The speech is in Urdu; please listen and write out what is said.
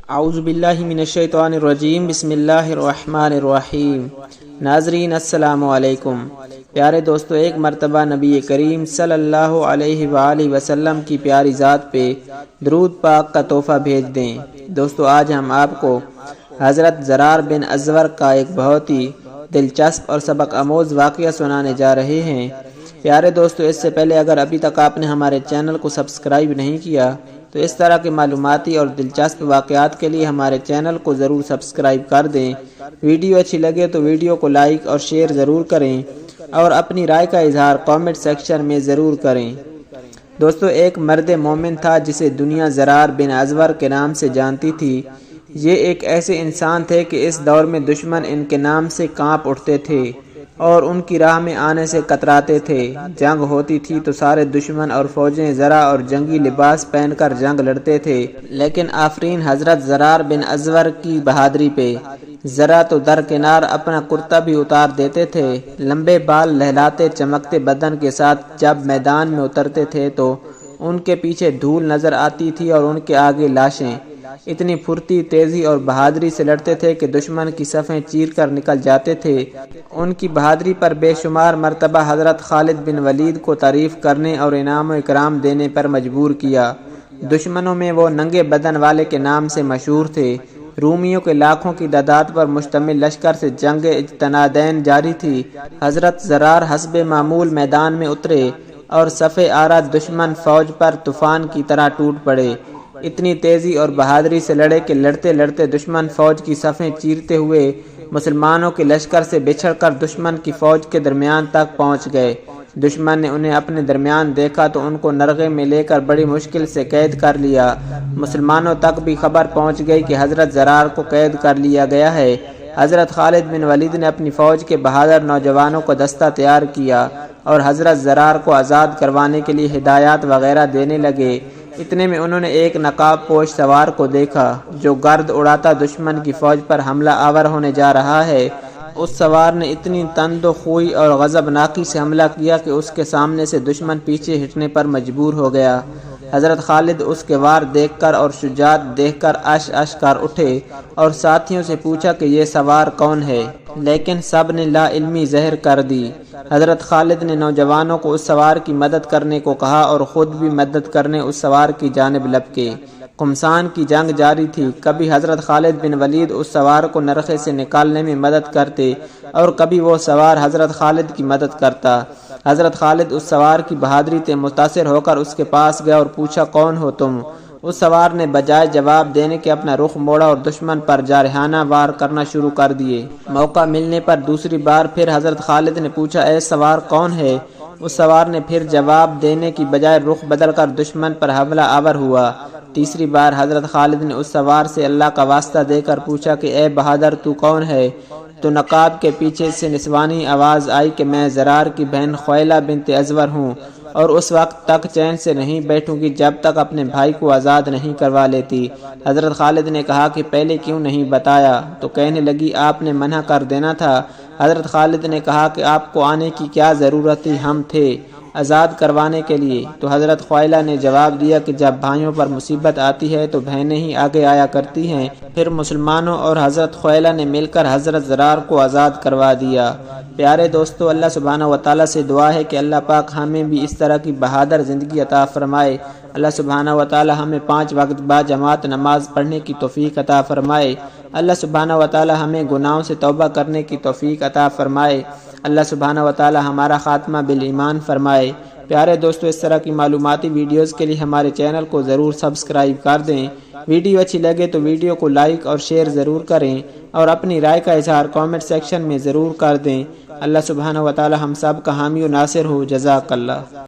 اعوذ باللہ من الشیطان الرجیم، بسم اللہ الرحمن الرحیم۔ ناظرین السلام علیکم۔ پیارے دوستو، ایک مرتبہ نبی کریم صلی اللہ علیہ وآلہ وسلم کی پیاری ذات پہ درود پاک کا تحفہ بھیج دیں۔ دوستو، آج ہم آپ کو حضرت زرار بن ازور کا ایک بہت ہی دلچسپ اور سبق آموز واقعہ سنانے جا رہے ہیں۔ پیارے دوستو، اس سے پہلے اگر ابھی تک آپ نے ہمارے چینل کو سبسکرائب نہیں کیا تو اس طرح کے معلوماتی اور دلچسپ واقعات کے لیے ہمارے چینل کو ضرور سبسکرائب کر دیں۔ ویڈیو اچھی لگے تو ویڈیو کو لائک اور شیئر ضرور کریں اور اپنی رائے کا اظہار کامنٹ سیکشن میں ضرور کریں۔ دوستو، ایک مرد مومن تھا جسے دنیا زرار بن ازور کے نام سے جانتی تھی۔ یہ ایک ایسے انسان تھے کہ اس دور میں دشمن ان کے نام سے کانپ اٹھتے تھے اور ان کی راہ میں آنے سے کتراتے تھے۔ جنگ ہوتی تھی تو سارے دشمن اور فوجیں زرہ اور جنگی لباس پہن کر جنگ لڑتے تھے، لیکن آفرین حضرت زرار بن ازور کی بہادری پہ۔ زرہ تو درکنار اپنا کرتا بھی اتار دیتے تھے۔ لمبے بال لہلاتے چمکتے بدن کے ساتھ جب میدان میں اترتے تھے تو ان کے پیچھے دھول نظر آتی تھی اور ان کے آگے لاشیں۔ اتنی پھرتی، تیزی اور بہادری سے لڑتے تھے کہ دشمن کی صفیں چیر کر نکل جاتے تھے۔ ان کی بہادری پر بے شمار مرتبہ حضرت خالد بن ولید کو تعریف کرنے اور انعام و اکرام دینے پر مجبور کیا۔ دشمنوں میں وہ ننگے بدن والے کے نام سے مشہور تھے۔ رومیوں کے لاکھوں کی تعداد پر مشتمل لشکر سے جنگ اجتنادین جاری تھی۔ حضرت زرار حسب معمول میدان میں اترے اور صف آرا دشمن فوج پر طوفان کی طرح ٹوٹ پڑے۔ اتنی تیزی اور بہادری سے لڑے کہ لڑتے لڑتے دشمن فوج کی صفیں چیرتے ہوئے مسلمانوں کے لشکر سے بچھڑ کر دشمن کی فوج کے درمیان تک پہنچ گئے۔ دشمن نے انہیں اپنے درمیان دیکھا تو ان کو نرغے میں لے کر بڑی مشکل سے قید کر لیا۔ مسلمانوں تک بھی خبر پہنچ گئی کہ حضرت زرار کو قید کر لیا گیا ہے۔ حضرت خالد بن ولید نے اپنی فوج کے بہادر نوجوانوں کو دستہ تیار کیا اور حضرت زرار کو آزاد کروانے کے لیے ہدایات وغیرہ دینے لگے۔ اتنے میں انہوں نے ایک نقاب پوش سوار کو دیکھا جو گرد اڑاتا دشمن کی فوج پر حملہ آور ہونے جا رہا ہے۔ اس سوار نے اتنی تند و خوئی اور غضبناکی سے حملہ کیا کہ اس کے سامنے سے دشمن پیچھے ہٹنے پر مجبور ہو گیا۔ حضرت خالد اس کے وار دیکھ کر اور شجاعت دیکھ کر اش اش کر اٹھے اور ساتھیوں سے پوچھا کہ یہ سوار کون ہے، لیکن سب نے لا علمی ظاہر کر دی۔ حضرت خالد نے نوجوانوں کو اس سوار کی مدد کرنے کو کہا اور خود بھی مدد کرنے اس سوار کی جانب لپکے۔ قمصان کی جنگ جاری تھی۔ کبھی حضرت خالد بن ولید اس سوار کو نرخے سے نکالنے میں مدد کرتے اور کبھی وہ سوار حضرت خالد کی مدد کرتا۔ حضرت خالد اس سوار کی بہادری سے متاثر ہو کر اس کے پاس گیا اور پوچھا، کون ہو تم؟ اس سوار نے بجائے جواب دینے کے اپنا رخ موڑا اور دشمن پر جارحانہ وار کرنا شروع کر دیے۔ موقع ملنے پر دوسری بار پھر حضرت خالد نے پوچھا، اے سوار کون ہے؟ اس سوار نے پھر جواب دینے کی بجائے رخ بدل کر دشمن پر حملہ آور ہوا۔ تیسری بار حضرت خالد نے اس سوار سے اللہ کا واسطہ دے کر پوچھا کہ اے بہادر، تو کون ہے؟ تو نقاب کے پیچھے سے نسوانی آواز آئی کہ میں زرار کی بہن خویلہ بنت ازور ہوں اور اس وقت تک چین سے نہیں بیٹھوں گی جب تک اپنے بھائی کو آزاد نہیں کروا لیتی۔ حضرت خالد نے کہا کہ پہلے کیوں نہیں بتایا؟ تو کہنے لگی، آپ نے منع کر دینا تھا۔ حضرت خالد نے کہا کہ آپ کو آنے کی کیا ضرورت تھی، ہم تھے آزاد کروانے کے لیے۔ تو حضرت خویلہ نے جواب دیا کہ جب بھائیوں پر مصیبت آتی ہے تو بہنیں ہی آگے آیا کرتی ہیں۔ پھر مسلمانوں اور حضرت خویلہ نے مل کر حضرت زرار کو آزاد کروا دیا۔ پیارے دوستو، اللہ سبحانہ وتعالیٰ سے دعا ہے کہ اللہ پاک ہمیں بھی اس طرح کی بہادر زندگی عطا فرمائے۔ اللہ سبحانہ وتعالیٰ ہمیں 5 وقت با جماعت نماز پڑھنے کی توفیق عطا فرمائے۔ اللہ سبحانہ وتعالیٰ ہمیں گناہوں سے توبہ کرنے کی توفیق عطا فرمائے۔ اللہ سبحانہ وتعالیٰ ہمارا خاتمہ بالایمان فرمائے۔ پیارے دوستو، اس طرح کی معلوماتی ویڈیوز کے لیے ہمارے چینل کو ضرور سبسکرائب کر دیں۔ ویڈیو اچھی لگے تو ویڈیو کو لائک اور شیئر ضرور کریں اور اپنی رائے کا اظہار کامنٹ سیکشن میں ضرور کر دیں۔ اللہ سبحانہ وتعالیٰ ہم سب کا حامی و ناصر ہو۔ جزاک اللہ۔